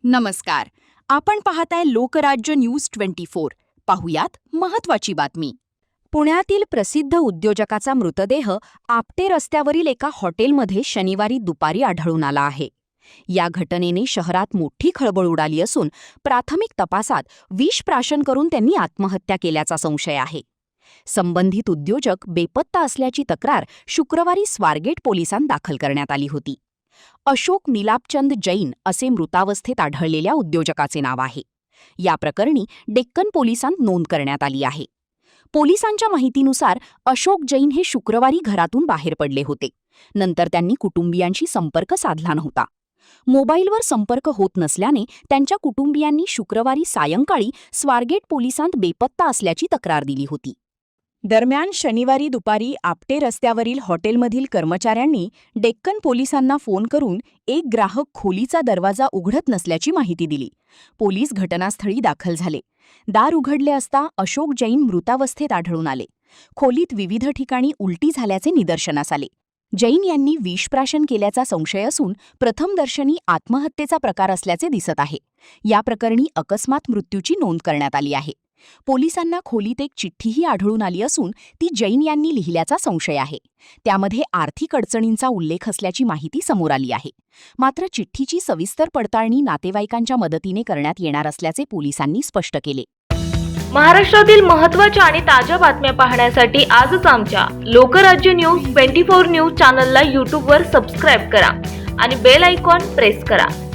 नमस्कार. आपण पाहताय लोकराज्य न्यूज 24. पाहुयात महत्त्वाची बातमी. पुण्यातील प्रसिद्ध उद्योजकाचा मृतदेह आपटे रस्त्यावरील एका हॉटेलमध्ये शनिवारी दुपारी आढळून आला आहे. या घटनेने शहरात मोठी खळबळ उडाली असून प्राथमिक तपासात विष प्राशन करून त्यांनी आत्महत्या केल्याचा संशय आहे. संबंधित उद्योजक बेपत्ता असल्याची तक्रार शुक्रवारी स्वारगेट पोलिसांत दाखल करण्यात आली होती. अशोक निलापचंद जैन असे मृतावस्थेत आढळलेल्या उद्योजकाचे नाव आहे. या प्रकरणी डेक्कन पोलिसांत नोंद करण्यात आली आहे. पोलिसांच्या माहितीनुसार अशोक जैन हे शुक्रवारी घरातून बाहेर पडले होते. नंतर त्यांनी कुटुंबियांशी संपर्क साधला नव्हता. मोबाईलवर संपर्क होत नसल्याने त्यांच्या कुटुंबियांनी शुक्रवारी सायंकाळी स्वारगेट पोलिसांत बेपत्ता असल्याची तक्रार दिली होती. दरम्यान शनिवारी दुपारी आपटे रस्त्यावरील हॉटेलमधील कर्मचाऱ्यांनी डेक्कन पोलिसांना फोन करून एक ग्राहक खोलीचा दरवाजा उघडत नसल्याची माहिती दिली. पोलीस घटनास्थळी दाखल झाले. दार उघडले असता अशोक जैन मृतावस्थेत आढळून आले. खोलीत विविध ठिकाणी उलटी झाल्याचे निदर्शनास आले. जैन यांनी विषप्राशन केल्याचा संशय असून प्रथमदर्शनी आत्महत्येचा प्रकार असल्याचे दिसत आहे. या प्रकरणी अकस्मात मृत्यूची नोंद करण्यात आली आहे. पोलिसांना खोलीत एक चिठ्ठीही आढळून आली असून ती जैन यांनी लिहिल्याचा संशय आहे. त्यामध्ये आर्थिक अडचणींचा उल्लेख असल्याची माहिती समोर आली आहे. मात्र चिठ्ठीची सविस्तर पडताळणी नातेवाईकांच्या मदतीने करण्यात येणार असल्याचे पोलिसांनी स्पष्ट केले. महाराष्ट्रातील महत्त्वाच्या आणि ताज्या बातम्या पाहण्यासाठी आजच आमच्या लोकराज्य न्यूज 24 न्यूज चॅनलला YouTubeवर सबस्क्राईब करा आणि बेल आयकॉन प्रेस करा.